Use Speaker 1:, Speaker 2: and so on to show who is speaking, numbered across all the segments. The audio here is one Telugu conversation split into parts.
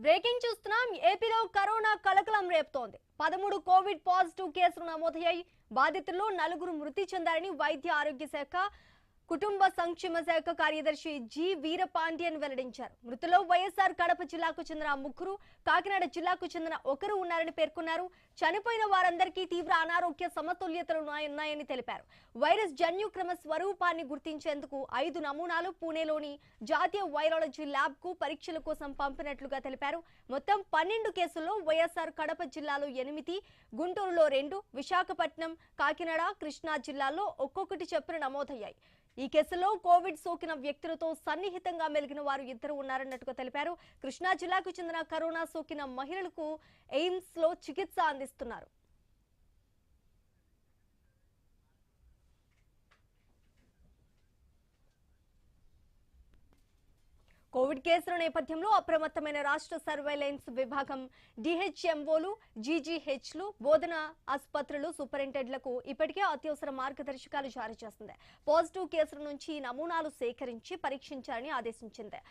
Speaker 1: బ్రేకింగ్ చూస్తున్నాం. ఏపీలో కరోనా కలకలం రేపుతోంది. 13 కోవిడ్ పాజిటివ్ కేసులు నమోదయ్యాయి. బాధితుల్లో 4 మృతి చెందారని వైద్య ఆరోగ్య శాఖ కుటుంబ సంక్షేమ శాఖ కార్యదర్శి జి వీరపాండ్యన్ వెల్లడించారు. మృతుల్లో వైఎస్ఆర్ కడప జిల్లాకు చెందిన 3, కాకినాడ జిల్లాకు చెందిన 1 ఉన్నారని పేర్కొన్నారు. చనిపోయిన వారందరికీ తీవ్ర అనారోగ్య సమతుల్యతలు ఉన్నాయని తెలిపారు. వైరస్ జన్యుక్రమ స్వరూపాన్ని గుర్తించేందుకు 5 నమూనాలు పూణేలోని జాతీయ వైరాలజీ ల్యాబ్ కు పరీక్షల కోసం పంపినట్లుగా తెలిపారు. మొత్తం 12 కేసుల్లో వైఎస్ఆర్ కడప జిల్లాలో 8, గుంటూరులో 2, విశాఖపట్నం, కాకినాడ, కృష్ణా జిల్లాల్లో ఒక్కొక్కటి చొప్పున నమోదయ్యాయి. ఈ కేసులో కోవిడ్ సోకిన వ్యక్తులతో సన్నిహితంగా మెలిగిన వారు 2 ఉన్నారన్నట్టుగా తెలిపారు. కృష్ణా జిల్లాకు చెందిన కరోనా సోకిన మహిళలకు ఎయిమ్స్ లో చికిత్స అందిస్తున్నారు. కోవిడ్ కేసుల నేపథ్యంలో అప్రమత్తమైన రాష్ట్ర సర్వేలెన్స్ విభాగం డిహెచ్ఎంఓలు, జీజీహెచ్లు, బోధన ఆసుపత్రులు సూపరింటెండెంట్లకు ఇప్పటికే అత్యవసర మార్గదర్శకాలు జారీ చేసింది. పాజిటివ్ కేసుల నుంచి నమూనాలు సేకరించి పరీక్షించాలని ఆదేశించింది.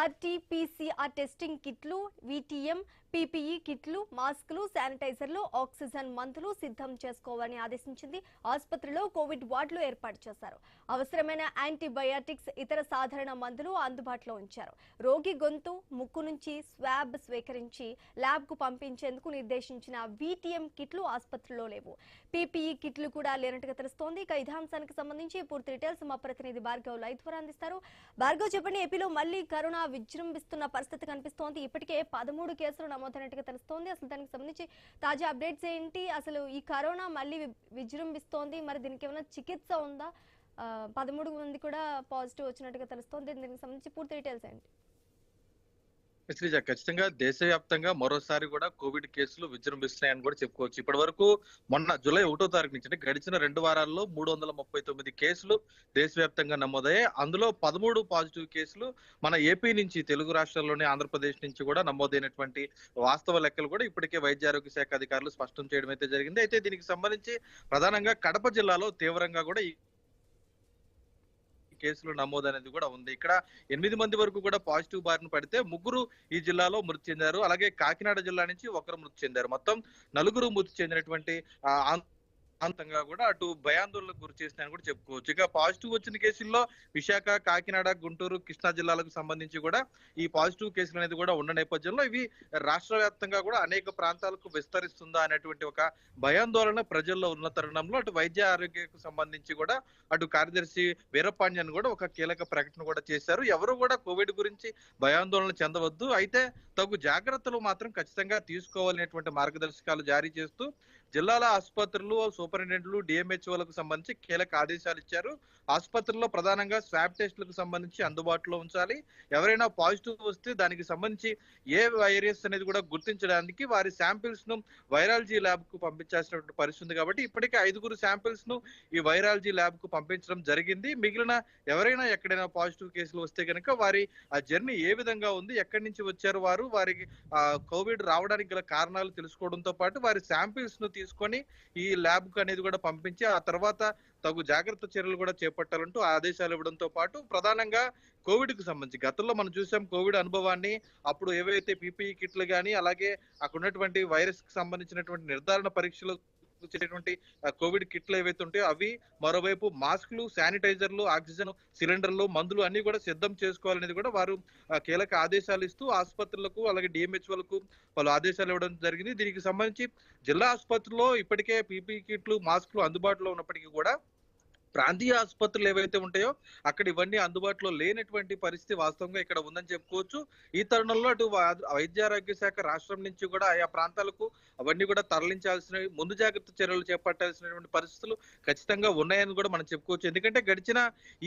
Speaker 1: ఆర్టీపీసీఆర్ టెస్టింగ్ కిట్లు, వీటీఎం, పీపీఈ కిట్లు, మాస్కులు, శానిటైజర్లు, ఆక్సిజన్ మందులు సిద్ధం చేసుకోవాలని ఆదేశించింది. ఆసుపత్రిలో కోవిడ్ వార్డులు ఏర్పాటు చేశారు. అవసరమైన యాంటీబయాటిక్స్, ఇతర సాధారణ మందులు అందుబాటులో ఉంచారు. రోగి గొంతు, ముక్కు నుంచి స్వాబ్ స్వీకరించి ల్యాబ్ కు పంపించేందుకు నిర్దేశించిన వీటీఎం కిట్లు ఆసుపత్రిలో లేవు. పీపీఈ కిట్లు కూడా లేనట్టుగా తెలుస్తోంది. ఇక ఇదే అంశానికి సంబంధించి పూర్తి డీటెయిల్స్ మా ప్రతినిధి భార్గవ్ లైవ్ ద్వారా అందిస్తారు. భార్గవ్, చెప్పండి. ఏపీలో మళ్లీ కరోనా విజృంభిస్తున్న పరిస్థితి కనిపిస్తోంది. ఇప్పటికే 13 కేసులు నమోదైనట్టుగా తెలుస్తోంది. అసలు దానికి సంబంధించి తాజా అప్డేట్స్ ఏంటి? అసలు ఈ కరోనా మళ్ళీ విజృంభిస్తోంది, మరి దీనికి ఏమైనా చికిత్స ఉందా? 13 మంది కూడా పాజిటివ్ వచ్చినట్టుగా తెలుస్తోంది. దీనికి సంబంధించి పూర్తి డీటెయిల్స్ ఏంటి?
Speaker 2: శ్రీజ, ఖచ్చితంగా దేశవ్యాప్తంగా మరోసారి కూడా కోవిడ్ కేసులు విజృంభిస్తున్నాయని కూడా చెప్పుకోవచ్చు. ఇప్పటి వరకు మొన్న జూలై 1వ తారీఖు నుంచి గడిచిన 2 వారాల్లో 339 కేసులు దేశవ్యాప్తంగా నమోదయ్యాయి. అందులో 13 పాజిటివ్ కేసులు మన ఏపీ నుంచి, తెలుగు రాష్ట్రాల్లోని ఆంధ్రప్రదేశ్ నుంచి కూడా నమోదైనటువంటి వాస్తవ లెక్కలు కూడా ఇప్పటికే వైద్య ఆరోగ్య శాఖ అధికారులు స్పష్టం చేయడం అయితే జరిగింది. అయితే దీనికి సంబంధించి ప్రధానంగా కడప జిల్లాలో తీవ్రంగా కూడా కేసులు నమోదు అనేది కూడా ఉంది. ఇక్కడ 8 మంది వరకు కూడా పాజిటివ్ బారిన పడితే 3 ఈ జిల్లాలో మృతి చెందారు. అలాగే కాకినాడ జిల్లా నుంచి 1 మృతి చెందారు. మొత్తం 4 మృతి చెందినటువంటి అంతంగా కూడా అటు భయాందోళనకు గురి చేసినా కూడా చెప్పుకోవచ్చు. ఇక పాజిటివ్ వచ్చిన కేసుల్లో విశాఖ, కాకినాడ, గుంటూరు, కృష్ణా జిల్లాలకు సంబంధించి కూడా ఈ పాజిటివ్ కేసులు అనేది కూడా ఉన్న నేపథ్యంలో ఇవి రాష్ట్ర వ్యాప్తంగా కూడా అనేక ప్రాంతాలకు విస్తరిస్తుందా అనేటువంటి ఒక భయాందోళన ప్రజల్లో ఉన్న తరుణంలో అటు వైద్య ఆరోగ్యకు సంబంధించి కూడా అటు కార్యదర్శి వీరపాండ్యన్ కూడా ఒక కీలక ప్రకటన కూడా చేశారు. ఎవరు కూడా కోవిడ్ గురించి భయాందోళన చెందవద్దు, అయితే తగు జాగ్రత్తలు మాత్రం ఖచ్చితంగా తీసుకోవాలనేటువంటి మార్గదర్శకాలు జారీ చేస్తూ జిల్లాల ఆసుపత్రులు, సూపరింటెండెంట్లు, డిఎంహెచ్ఓలకు సంబంధించి కీలక ఆదేశాలు ఇచ్చారు. ఆసుపత్రుల్లో ప్రధానంగా స్వాబ్ టెస్టులకు సంబంధించి అందుబాటులో ఉంచాలి. ఎవరైనా పాజిటివ్ వస్తే దానికి సంబంధించి ఏ వైరస్ అనేది కూడా గుర్తించడానికి వారి శాంపిల్స్ ను వైరాలజీ ల్యాబ్ కు పంపించాల్సినటువంటి పరిస్థితి ఉంది. కాబట్టి ఇప్పటికే 5 శాంపిల్స్ ను ఈ వైరాలజీ ల్యాబ్ కు పంపించడం జరిగింది. మిగిలిన ఎవరైనా ఎక్కడైనా పాజిటివ్ కేసులు వస్తే కనుక వారి ఆ జర్నీ ఏ విధంగా ఉంది, ఎక్కడి నుంచి వచ్చారు వారు, వారికి కోవిడ్ రావడానికి గల కారణాలు తెలుసుకోవడంతో పాటు వారి శాంపిల్స్ ను తీసుకొని ఈ ల్యాబ్ కు అనేది కూడా పంపించి ఆ తర్వాత తగు జాగ్రత్త చర్యలు కూడా చేపట్టాలంటూ ఆదేశాలు ఇవ్వడంతో పాటు ప్రధానంగా కోవిడ్ కు సంబంధించి గతంలో మనం చూసాం కోవిడ్ అనుభవాన్ని. అప్పుడు ఏవైతే పీపీఈ కిట్లు కానీ అలాగే అక్కడ ఉన్నటువంటి వైరస్ కి సంబంధించినటువంటి నిర్ధారణ పరీక్షలు చేసేటువంటి కోవిడ్ కిట్లు ఏవైతే ఉంటాయో అవి, మరోవైపు మాస్కులు, శానిటైజర్లు, ఆక్సిజన్ సిలిండర్లు, మందులు అన్ని కూడా సిద్ధం చేసుకోవాలనేది కూడా వారు కీలక ఆదేశాలు ఇస్తూ ఆసుపత్రులకు అలాగే డిఎంహెచ్ఓలకు వాళ్ళు ఆదేశాలు ఇవ్వడం జరిగింది. దీనికి సంబంధించి జిల్లా ఆసుపత్రిలో ఇప్పటికే పీపీ కిట్లు, మాస్కులు అందుబాటులో ఉన్నప్పటికీ కూడా ప్రాంతీయ ఆసుపత్రులు ఏవైతే ఉంటాయో అక్కడ ఇవన్నీ అందుబాటులో లేనటువంటి పరిస్థితి వాస్తవంగా ఇక్కడ ఉందని చెప్పుకోవచ్చు. ఈ తరుణంలో అటు వైద్య ఆరోగ్య శాఖ రాష్ట్రం నుంచి కూడా ఆయా ప్రాంతాలకు అవన్నీ కూడా తరలించాల్సిన, ముందు జాగ్రత్త చర్యలు చేపట్టాల్సినటువంటి పరిస్థితులు ఖచ్చితంగా ఉన్నాయని కూడా మనం చెప్పుకోవచ్చు. ఎందుకంటే గడిచిన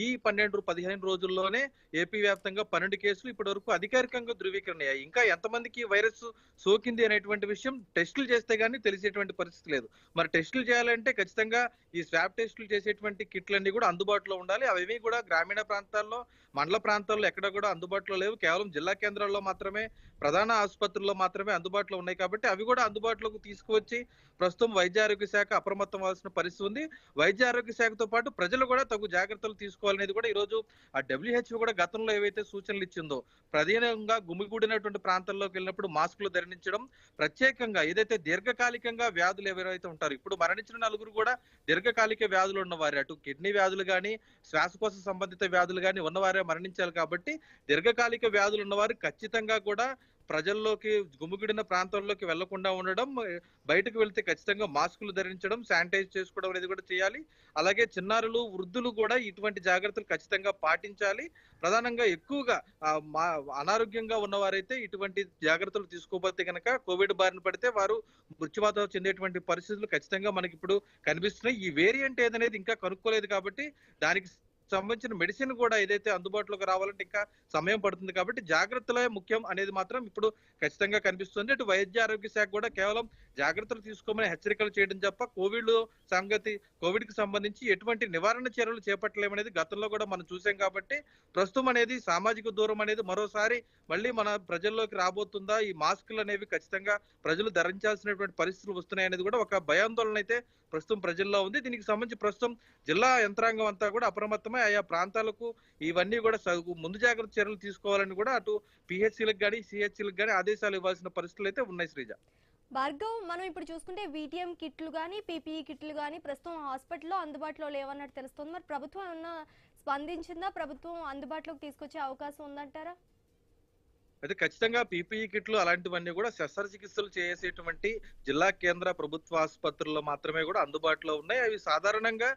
Speaker 2: ఈ 12-15 రోజుల్లోనే ఏపీ వ్యాప్తంగా 12 కేసులు ఇప్పటి వరకు అధికారికంగా ధృవీకరణ అయ్యాయి. ఇంకా ఎంతమందికి వైరస్ సోకింది అనేటువంటి విషయం టెస్టులు చేస్తే గానీ తెలిసేటువంటి పరిస్థితి లేదు. మరి టెస్టులు చేయాలంటే ఖచ్చితంగా ఈ స్వాబ్ టెస్టులు చేసేటువంటి కిట్లన్నీ కూడా అందుబాటులో ఉండాలి. అవేమీ కూడా గ్రామీణ ప్రాంతాల్లో, మండల ప్రాంతాల్లో ఎక్కడ కూడా అందుబాటులో లేవు. కేవలం జిల్లా కేంద్రాల్లో మాత్రమే, ప్రధాన ఆసుపత్రుల్లో మాత్రమే అందుబాటులో ఉన్నాయి కాబట్టి అవి కూడా అందుబాటులోకి తీసుకువచ్చి ప్రస్తుతం వైద్య ఆరోగ్య శాఖ అప్రమత్తం అవ్వాల్సిన పరిస్థితి ఉంది. వైద్య ఆరోగ్య శాఖతో పాటు ప్రజలు కూడా తగు జాగ్రత్తలు తీసుకోవాలనేది కూడా ఈరోజు ఆ WHO కూడా గతంలో ఏవైతే సూచనలు ఇచ్చిందో, ప్రధానంగా గుమిగూడినటువంటి ప్రాంతాల్లోకి వెళ్ళినప్పుడు మాస్కులు ధరించడం, ప్రత్యేకంగా ఏదైతే దీర్ఘకాలికంగా వ్యాధులు ఎవరైతే ఉంటారో, ఇప్పుడు మరణించిన నలుగురు కూడా దీర్ఘకాలిక వ్యాధులు ఉన్నవారే, అటు కిడ్నీ వ్యాధులు కానీ, శ్వాసకోశ సంబంధిత వ్యాధులు కానీ ఉన్నవారే మరణించాలి కాబట్టి దీర్ఘకాలిక వ్యాధులు ఉన్నవారు ఖచ్చితంగా కూడా ప్రజల్లోకి, గుమిగూడిన ప్రాంతాల్లోకి వెళ్లకుండా ఉండడం, బయటకు వెళ్తే ఖచ్చితంగా మాస్కులు ధరించడం, శానిటైజ్ చేసుకోవడం అనేది కూడా చేయాలి. అలాగే చిన్నారులు, వృద్ధులు కూడా ఇటువంటి జాగ్రత్తలు ఖచ్చితంగా పాటించాలి. ప్రధానంగా ఎక్కువగా అనారోగ్యంగా ఉన్నవారైతే ఇటువంటి జాగ్రత్తలు తీసుకోకపోతే కనుక కోవిడ్ బారిన పడితే వారు మృత్యువాత చెందేటువంటి పరిస్థితులు ఖచ్చితంగా మనకి ఇప్పుడు కనిపిస్తున్నాయి. ఈ వేరియంట్ ఏదనేది ఇంకా కనుక్కోలేదు కాబట్టి దానికి సంబంధించిన మెడిసిన్ కూడా ఏదైతే అందుబాటులోకి రావాలంటే ఇంకా సమయం పడుతుంది కాబట్టి జాగ్రత్తలే ముఖ్యం అనేది మాత్రం ఇప్పుడు ఖచ్చితంగా కనిపిస్తుంది. అటు వైద్య ఆరోగ్య శాఖ కూడా కేవలం జాగ్రత్తలు తీసుకోమని హెచ్చరికలు చేయడం తప్ప కోవిడ్ కి సంబంధించి ఎటువంటి నివారణ చర్యలు చేపట్టలేమనేది గతంలో కూడా మనం చూసాం కాబట్టి ప్రస్తుతం అనేది సామాజిక దూరం అనేది మరోసారి మళ్ళీ మన ప్రజల్లోకి రాబోతుందా, ఈ మాస్కులు అనేవి ఖచ్చితంగా ప్రజలు ధరించాల్సినటువంటి పరిస్థితులు వస్తున్నాయి అనేది కూడా ఒక భయాందోళన అయితే ప్రస్తుతం ప్రజల్లో ఉంది. దీనికి సంబంధించి ప్రస్తుతం జిల్లా యంత్రాంగం అంతా కూడా అప్రమత్తమై ఆయా ప్రాంతాలకు ఇవన్నీ కూడా ముందు జాగ్రత్త చర్యలు తీసుకోవాలని కూడా అటు PHCలకు కానీ, CHCలకు కానీ ఆదేశాలు ఇవ్వాల్సిన పరిస్థితులు అయితే ఉన్నాయి. శ్రీజ,
Speaker 1: భార్గవ్, మనం ఇప్పుడు చూసుకుంటే VTM కిట్లు కానీ, PPE కిట్లు కానీ ప్రస్తుతం హాస్పిటల్లో అందుబాటులో లేవన్నట్టు తెలుస్తుంది. మరి ప్రభుత్వం ఏమన్నా స్పందించిందా? ప్రభుత్వం అందుబాటులోకి తీసుకొచ్చే అవకాశం ఉందంటారా?
Speaker 2: అయితే ఖచ్చితంగా PPE కిట్లు అలాంటివన్నీ కూడా శస్త్రచికిత్సలు చేసేటువంటి జిల్లా కేంద్ర ప్రభుత్వ ఆసుపత్రుల్లో మాత్రమే కూడా అందుబాటులో ఉన్నాయి. అవి సాధారణంగా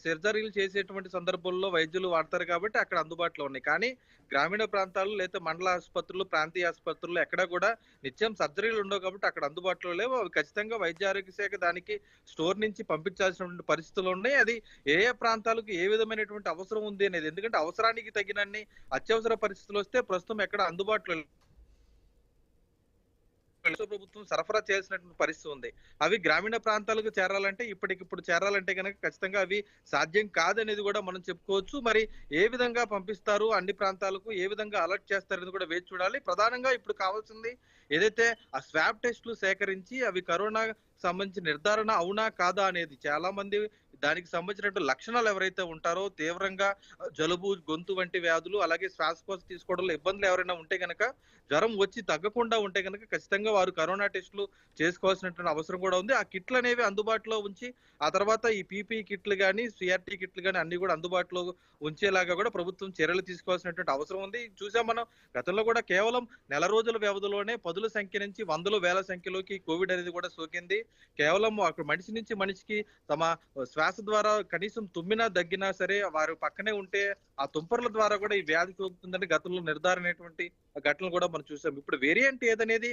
Speaker 2: సర్జరీలు చేసేటువంటి సందర్భంలో వైద్యులు వాడతారు కాబట్టి అక్కడ అందుబాటులో ఉన్నాయి. కానీ గ్రామీణ ప్రాంతాల్లో లేదా మండల ఆసుపత్రులు, ప్రాంతీయ ఆసుపత్రుల్లో ఎక్కడ కూడా నిత్యం సర్జరీలు ఉండవు కాబట్టి అక్కడ అందుబాటులో లేవు. అవి ఖచ్చితంగా వైద్య ఆరోగ్య శాఖ దానికి స్టోర్ నుంచి పంపించాల్సినటువంటి పరిస్థితులు ఉన్నాయి. అది ఏ ఏ ప్రాంతాలకు ఏ విధమైనటువంటి అవసరం ఉంది అనేది, ఎందుకంటే అవసరానికి తగినన్ని అత్యవసర పరిస్థితులు వస్తే ప్రస్తుతం ఎక్కడ అందుబాటులో ప్రభుత్వం సరఫరా చేయాల్సినటువంటి పరిస్థితి ఉంది. అవి గ్రామీణ ప్రాంతాలకు చేరాలంటే ఇప్పటికిప్పుడు చేరాలంటే కనుక ఖచ్చితంగా అవి సాధ్యం కాదనేది కూడా మనం చెప్పుకోవచ్చు. మరి ఏ విధంగా పంపిస్తారు, అన్ని ప్రాంతాలకు ఏ విధంగా అలర్ట్ చేస్తారనేది కూడా వేచి చూడాలి. ప్రధానంగా ఇప్పుడు కావాల్సింది ఏదైతే ఆ స్వాబ్ టెస్టులు సేకరించి అవి కరోనా సంబంధించి నిర్ధారణ అవునా కాదా అనేది, చాలా మంది దానికి సంబంధించినటువంటి లక్షణాలు ఎవరైతే ఉంటారో, తీవ్రంగా జలుబు, గొంతు వంటి వ్యాధులు, అలాగే శ్వాసకోశ తీసుకోవడంలో ఇబ్బందులు ఎవరైనా ఉంటే కనుక, జ్వరం వచ్చి తగ్గకుండా ఉంటే కనుక ఖచ్చితంగా వారు కరోనా టెస్టులు చేసుకోవాల్సినటువంటి అవసరం కూడా ఉంది. ఆ కిట్లు అనేవి అందుబాటులో ఉంచి ఆ తర్వాత ఈ PPE కిట్లు కానీ, CRT కిట్లు కానీ అన్ని కూడా అందుబాటులో ఉంచేలాగా కూడా ప్రభుత్వం చర్యలు తీసుకోవాల్సినటువంటి అవసరం ఉంది. చూసాం మనం గతంలో కూడా కేవలం నెల రోజుల వ్యవధిలోనే పదుల సంఖ్య నుంచి వందల వేల సంఖ్యలోకి కోవిడ్ అనేది కూడా సోకింది. కేవలం అక్కడ మనిషి నుంచి మనిషికి తమ శ్వాస ద్వారా కనీసం తుమ్మినా దగ్గినా సరే వారు పక్కనే ఉంటే ఆ తుంపర్ల ద్వారా కూడా ఈ వ్యాధి సోకుతుందని గతంలో నిర్ధారణటువంటి ఘటనలు కూడా మనం చూసాం. ఇప్పుడు వేరియంట్ ఏదనేది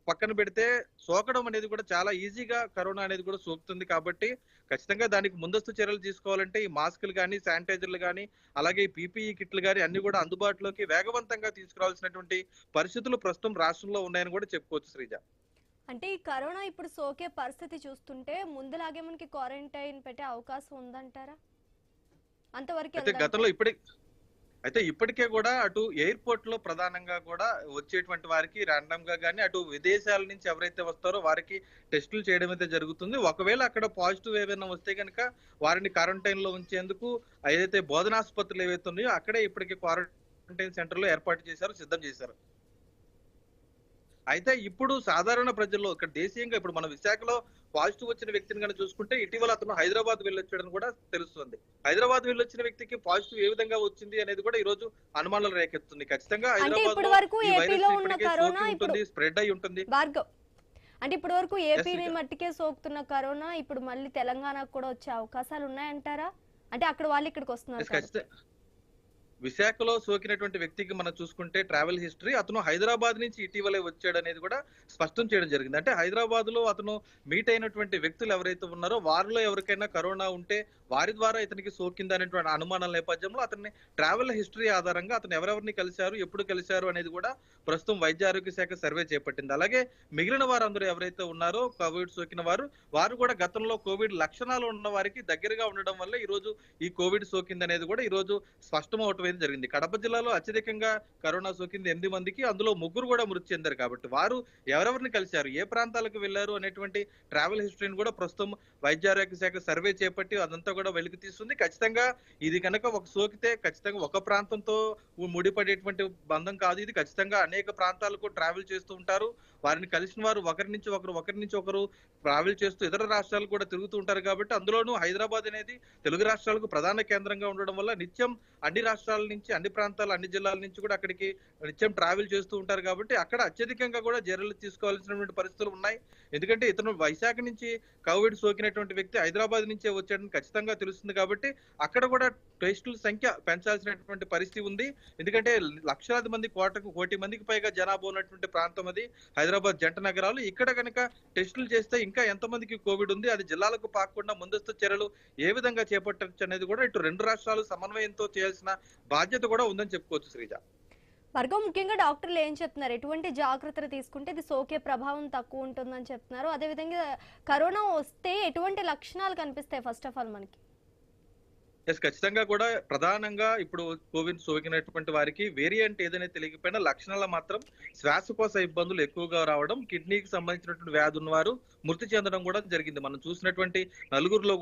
Speaker 2: పక్కన పెడితే సోకడం అనేది కూడా చాలా ఈజీగా కరోనా అనేది కూడా సోకుతుంది కాబట్టి ఖచ్చితంగా దానికి ముందస్తు చర్యలు తీసుకోవాలంటే ఈ మాస్కులు కానీ, శానిటైజర్లు కానీ, అలాగే ఈ PPE కిట్లు కానీ అన్ని కూడా అందుబాటులోకి వేగవంతంగా తీసుకురావాల్సినటువంటి పరిస్థితులు ప్రస్తుతం రాష్ట్రంలో ఉన్నాయని కూడా చెప్పుకోవచ్చు. శ్రీజ,
Speaker 1: అంటే ఈ కరోనా ఇప్పుడు సోకే పరిస్థితి చూస్తుంటే ముందులాగే మనకి క్వారంటైన్ పెట్టే అవకాశం ఉందంటారా? అంతవరకు
Speaker 2: అయితే గతంలో ఇప్పటికే కూడా అటు ఎయిర్పోర్ట్ లో ప్రధానంగా కూడా వచ్చేటువంటి వారికి ర్యాండమ్ గా కానీ, అటు విదేశాల నుంచి ఎవరైతే వస్తారో వారికి టెస్టులు చేయడం అయితే జరుగుతుంది. ఒకవేళ అక్కడ పాజిటివ్ ఏదైనా వస్తే కనుక వారిని క్వారంటైన్ లో ఉంచేందుకు ఏదైతే బోధనాసుపత్రులు ఏవైతే ఉన్నాయో అక్కడే ఇప్పటికే క్వారంటైన్ సెంటర్ లో ఏర్పాటు చేశారు, సిద్ధం చేశారు. అయితే ఇప్పుడు సాధారణ ప్రజల్లో ఇక్కడ దేశీయంగా ఇప్పుడు మన విశాఖలో పాజిటివ్ వచ్చిన వ్యక్తిని కనుక చూసుకుంటే ఇటీవల అతను హైదరాబాద్ వెళ్ళొచ్చాడని కూడా తెలుస్తుంది. హైదరాబాద్ వెళ్ళొచ్చిన వ్యక్తికి పాజిటివ్ ఏ విధంగా వచ్చింది అనేది కూడా ఈ రోజు అనుమానాలు రేకెత్తుంది. ఖచ్చితంగా హైదరాబాద్ లో ఈ వైరస్ ఇప్పటికే సోకి ఉంటుంది, స్ప్రెడ్ అయి ఉంటుంది.
Speaker 1: అంటే ఇప్పటి వరకు ఏపీని మట్టికే సోకుతున్న కరోనా ఇప్పుడు మళ్ళీ తెలంగాణకు కూడా వచ్చే అవకాశాలు ఉన్నాయంటారా? అంటే అక్కడ వాళ్ళు ఇక్కడికి వస్తున్నారు.
Speaker 2: విశాఖలో సోకినటువంటి వ్యక్తికి మనం చూసుకుంటే ట్రావెల్ హిస్టరీ అతను హైదరాబాద్ నుంచి ఇటీవలే వచ్చాడు అనేది కూడా స్పష్టం చేయడం జరిగింది. అంటే హైదరాబాద్ లో అతను మీట్ అయినటువంటి వ్యక్తులు ఎవరైతే ఉన్నారో వారిలో ఎవరికైనా కరోనా ఉంటే వారి ద్వారా ఇతనికి సోకింది అనేటువంటి అనుమానాల నేపథ్యంలో అతన్ని ట్రావెల్ హిస్టరీ ఆధారంగా అతను ఎవరెవరిని కలిశారు, ఎప్పుడు కలిశారు అనేది కూడా ప్రస్తుతం వైద్య ఆరోగ్య శాఖ సర్వే చేపట్టింది. అలాగే మిగిలిన వారందరూ ఎవరైతే ఉన్నారో కోవిడ్ సోకిన వారు కూడా గతంలో కోవిడ్ లక్షణాలు ఉన్న వారికి దగ్గరగా ఉండడం వల్ల ఈ రోజు ఈ కోవిడ్ సోకింది అనేది కూడా ఈ రోజు స్పష్టం అవటం అయితే జరిగింది. కడప జిల్లాలో అత్యధికంగా కరోనా సోకింది 8 మందికి, అందులో 3 కూడా మృతి చెందారు. కాబట్టి వారు ఎవరెవరిని కలిశారు, ఏ ప్రాంతాలకు వెళ్లారు అనేటువంటి ట్రావెల్ హిస్టరీని కూడా ప్రస్తుతం వైద్య ఆరోగ్య శాఖ సర్వే చేపట్టి అదంతా కూడా వెలికి తీస్తుంది. ఖచ్చితంగా ఇది కనుక ఒక సోకితే ఖచ్చితంగా ఒక ప్రాంతంతో ముడిపడేటువంటి బంధం కాదు ఇది. ఖచ్చితంగా అనేక ప్రాంతాలకు ట్రావెల్ చేస్తూ ఉంటారు. వారిని కలిసిన వారు ఒకరి నుంచి ఒకరు ట్రావెల్ చేస్తూ ఇతర రాష్ట్రాలు కూడా తిరుగుతూ ఉంటారు. కాబట్టి అందులోనూ హైదరాబాద్ అనేది తెలుగు రాష్ట్రాలకు ప్రధాన కేంద్రంగా ఉండడం వల్ల నిత్యం అన్ని రాష్ట్రాల నుంచి, అన్ని ప్రాంతాల, అన్ని జిల్లాల నుంచి కూడా అక్కడికి నిత్యం ట్రావెల్ చేస్తూ ఉంటారు. కాబట్టి అక్కడ అత్యధికంగా కూడా చర్యలు తీసుకోవాల్సినటువంటి పరిస్థితులు ఉన్నాయి. ఎందుకంటే ఇతను వైశాఖ నుంచి కోవిడ్ సోకినటువంటి వ్యక్తి హైదరాబాద్ నుంచే వచ్చాడని ఖచ్చితంగా తెలుస్తుంది. కాబట్టి అక్కడ కూడా టెస్టుల సంఖ్య పెంచాల్సినటువంటి పరిస్థితి ఉంది. ఎందుకంటే లక్షలాది మంది, కోటి మందికి పైగా జనాభా ఉన్నటువంటి ప్రాంతం అది హైదరాబాద్ జంట నగరాలు. ఇక్కడ కనుక టెస్టులు చేస్తే ఇంకా ఎంతమందికి కోవిడ్ ఉంది, అది జిల్లాలకు పాకకుండా ముందస్తు చర్యలు ఏ విధంగా చేపట్టచ్చు అనేది కూడా ఇటు రెండు రాష్ట్రాలు సమన్వయంతో చేయాల్సిన బాధ్యత కూడా ఉందని చెప్పుకోవచ్చు శ్రీజ.
Speaker 1: భార్గవ్, ముఖ్యంగా డాక్టర్లు ఏం చెప్తున్నారు, ఎటువంటి జాగ్రత్తలు తీసుకుంటే ఇది సోకే ప్రభావం తక్కువ ఉంటుందని చెప్తున్నారు? అదేవిధంగా కరోనా వస్తే ఎటువంటి లక్షణాలు కనిపిస్తాయి ఫస్ట్ ఆఫ్ ఆల్ మనకి?
Speaker 2: ఖచ్చితంగా కూడా ప్రధానంగా ఇప్పుడు కోవిడ్ సోకినటువంటి వారికి వేరియంట్ ఏదైనా తెలియకపోయినా లక్షణాలు మాత్రం శ్వాసకోశ ఇబ్బందులు ఎక్కువగా రావడం, కిడ్నీకి సంబంధించినటువంటి వ్యాధి ఉన్నవారు మృతి చెందడం కూడా జరిగింది. మనం చూసినటువంటి నలుగురిలో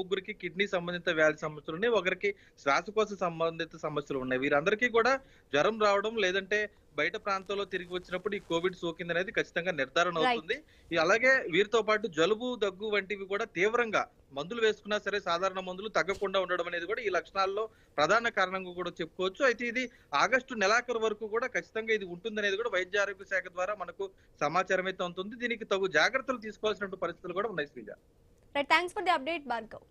Speaker 2: 3కి కిడ్నీ సంబంధిత వ్యాధి సమస్యలు ఉన్నాయి, ఒకరికి శ్వాసకోశ సంబంధిత సమస్యలు ఉన్నాయి. వీరందరికీ కూడా జ్వరం రావడం లేదంటే బయట ప్రాంతాల్లో తిరిగి వచ్చినప్పుడు ఈ కోవిడ్ సోకింది అనేది ఖచ్చితంగా నిర్ధారణ అవుతుంది. అలాగే వీరితో పాటు జలుబు, దగ్గు వంటివి కూడా తీవ్రంగా మందులు వేసుకున్నా సరే సాధారణ మందులు తగ్గకుండా ఉండడం అనేది కూడా ఈ లక్షణాల్లో ప్రధాన కారణంగా కూడా చెప్పుకోవచ్చు. అయితే ఇది ఆగస్టు నెలాఖరు వరకు కూడా ఖచ్చితంగా ఇది ఉంటుందనేది కూడా వైద్య ఆరోగ్య శాఖ ద్వారా మనకు సమాచారం అయితే ఉంటుంది. దీనికి తగు జాగ్రత్తలు తీసుకోవాల్సిన పరిస్థితులు కూడా ఉన్నాయి Sreeja.
Speaker 1: Thanks for the update Bhargav.